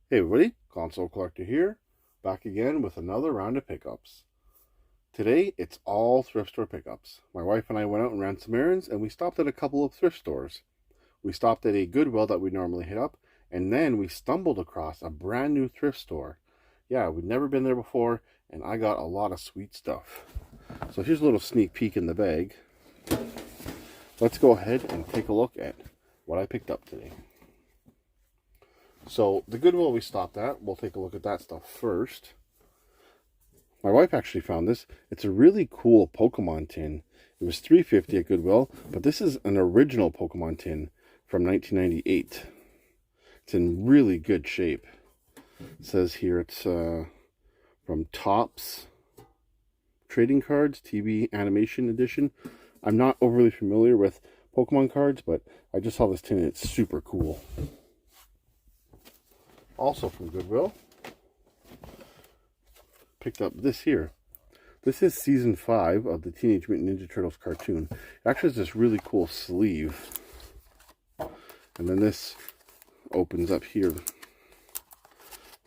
Hey everybody, Console Collector here, back again with another round of pickups. Today, it's all thrift store pickups. My wife and I went out and ran some errands, and we stopped at a couple of thrift stores. We stopped at a Goodwill that we normally hit up, and then we stumbled across a brand new thrift store. Yeah, we'd never been there before, and I got a lot of sweet stuff. So here's a little sneak peek in the bag. Let's go ahead and take a look at what I picked up today. So the Goodwill we stopped at, we'll take a look at that stuff first. My wife actually found this. It's a really cool Pokemon tin. It was $3.50 at Goodwill, but this is an original Pokemon tin from 1998. It's in really good shape. It says here it's from Topps Trading Cards TV Animation Edition. I'm not overly familiar with Pokemon cards, but I just saw this tin and it's super cool. Also from Goodwill, picked up this here. This is season 5 of the Teenage Mutant Ninja Turtles cartoon. It actually has this really cool sleeve. And then this opens up here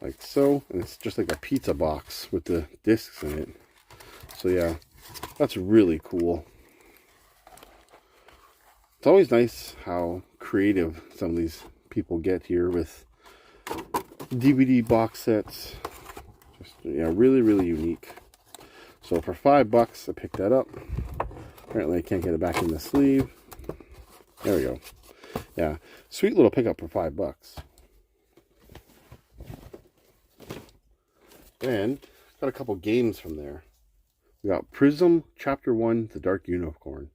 like so, and it's just like a pizza box with the discs in it. So yeah, that's really cool. It's always nice how creative some of these people get here with DVD box sets. Just, yeah, really unique. So for $5 I picked that up. Apparently I can't get it back in the sleeve. There we go. Yeah, sweet little pickup for $5. And got a couple games from there. We got Prism Chapter 1, The Dark Unicorn.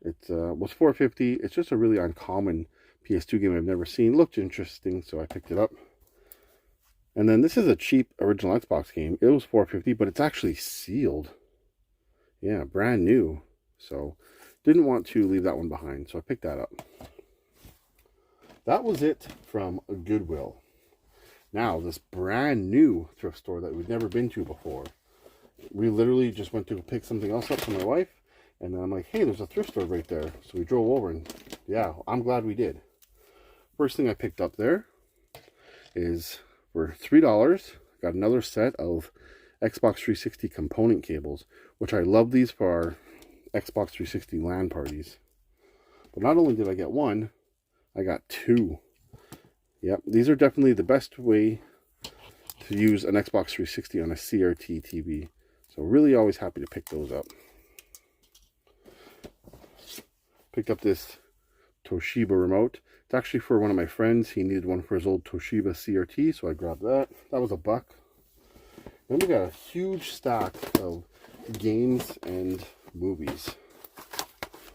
It was $4.50. It's just a really uncommon PS2 game I've never seen. Looked interesting, so I picked it up. And then this is a cheap original Xbox game. It was $4.50, but it's actually sealed. Yeah, brand new. So didn't want to leave that one behind, so I picked that up. That was it from Goodwill. Now, this brand new thrift store that we've never been to before. We literally just went to pick something else up for my wife, and then I'm like, hey, there's a thrift store right there. So we drove over, and yeah, I'm glad we did. First thing I picked up there is for $3. Got another set of Xbox 360 component cables, which I love these for our Xbox 360 LAN parties. But not only did I get one, I got two. Yep, these are definitely the best way to use an Xbox 360 on a CRT TV. So really always happy to pick those up. Picked up this Toshiba remote. It's actually for one of my friends. He needed one for his old Toshiba CRT, so I grabbed that. That was $1. Then we got a huge stack of games and movies.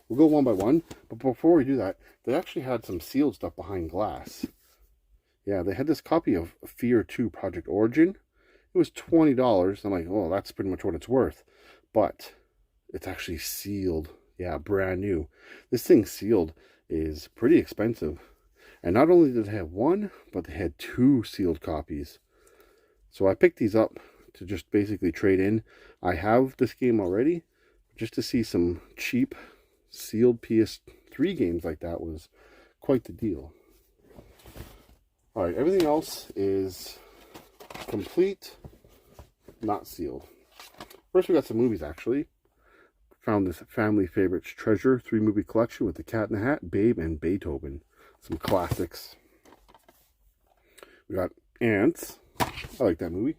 We'll go one by one, but before we do that, they actually had some sealed stuff behind glass. Yeah, they had this copy of Fear 2 Project Origin. It was $20. I'm like, oh, that's pretty much what it's worth. But it's actually sealed. Yeah, brand new. This thing sealed is pretty expensive. And not only did they have one, but they had 2 sealed copies. So I picked these up to just basically trade in. I have this game already. Just to see some cheap sealed PS3 games like that was quite the deal. Alright, everything else is complete, not sealed. First we got some movies actually. Found this family favorites treasure 3-movie collection with The Cat in the Hat, Babe, and Beethoven. Some classics. We got Ants. I like that movie.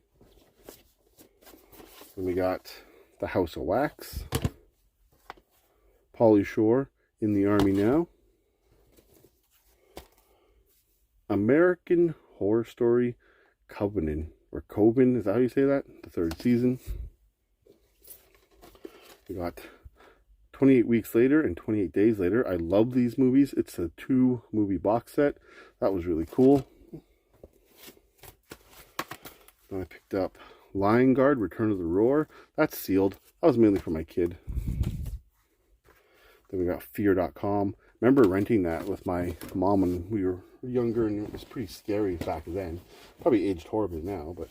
Then we got The House of Wax. Pauly Shore, In the Army Now. American Horror Story Covenant, or Coven, is that how you say that? The 3rd season. We got 28 Weeks Later and 28 Days Later. I love these movies. It's a 2-movie box set. That was really cool. Then I picked up Lion Guard, Return of the Roar. That's sealed. That was mainly for my kid. Then we got Fear.com. Remember renting that with my mom when we were younger, and it was pretty scary back then. Probably aged horribly now, but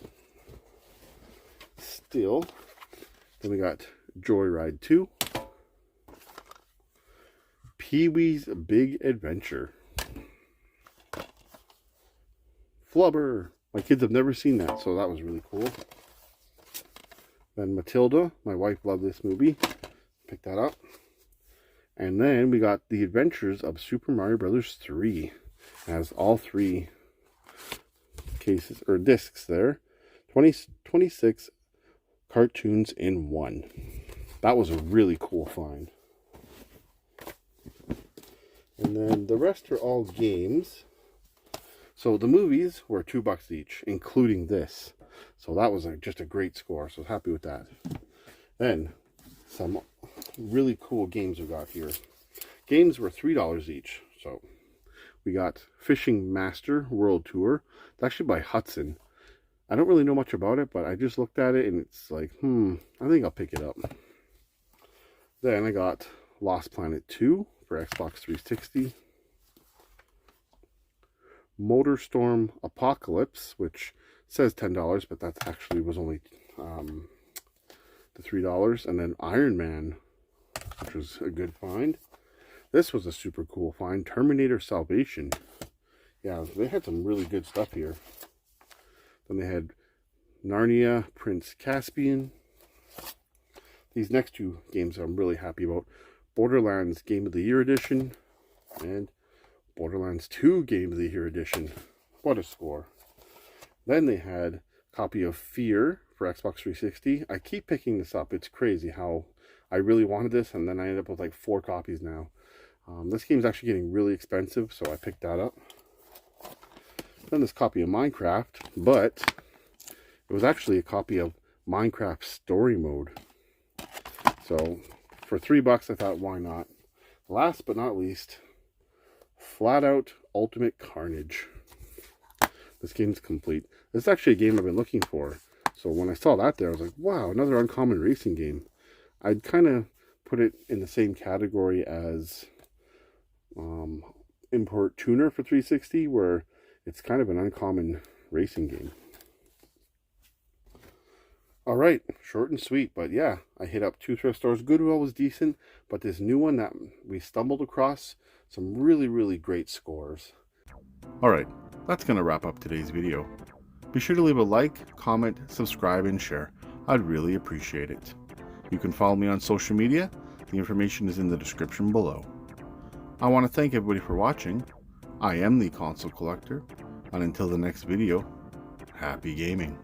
still. Then we got Joyride 2. Pee-wee's Big Adventure. Flubber. My kids have never seen that, so that was really cool. Then Matilda. My wife loved this movie. Picked that up. And then we got The Adventures of Super Mario Brothers 3. It has all 3 cases or discs there. 26 cartoons in one. That was a really cool find. And then the rest are all games. So the movies were $2 each, including this. So that was just a great score. So I was happy with that. Then some really cool games we got here. Games were $3 each. So we got Fishing Master World Tour. It's actually by Hudson. I don't really know much about it, but I just looked at it and it's like, I think I'll pick it up. Then I got Lost Planet 2 for Xbox 360. Motorstorm Apocalypse, which says $10, but that actually was only the $3. And then Iron Man, which was a good find. This was a super cool find. Terminator Salvation. Yeah, they had some really good stuff here. Then they had Narnia Prince Caspian. These next 2 games I'm really happy about. Borderlands Game of the Year Edition and Borderlands 2 Game of the Year Edition. What a score. Then they had a copy of Fear for Xbox 360. I keep picking this up. It's crazy how I really wanted this and then I ended up with like 4 copies now. This game's actually getting really expensive, so I picked that up. Then this copy of Minecraft, but it was actually a copy of Minecraft Story Mode. So for $3, I thought, why not? Last but not least, Flat Out Ultimate Carnage. This game's complete. This is actually a game I've been looking for. So when I saw that there, I was like, wow, another uncommon racing game. I'd kind of put it in the same category as Import Tuner for 360, where it's kind of an uncommon racing game. Alright, short and sweet, but yeah, I hit up 2 thrift stores. Goodwill was decent, but this new one that we stumbled across, some really, really great scores. Alright, that's going to wrap up today's video. Be sure to leave a like, comment, subscribe, and share. I'd really appreciate it. You can follow me on social media. The information is in the description below. I want to thank everybody for watching. I am the Console Collector, and until the next video, happy gaming.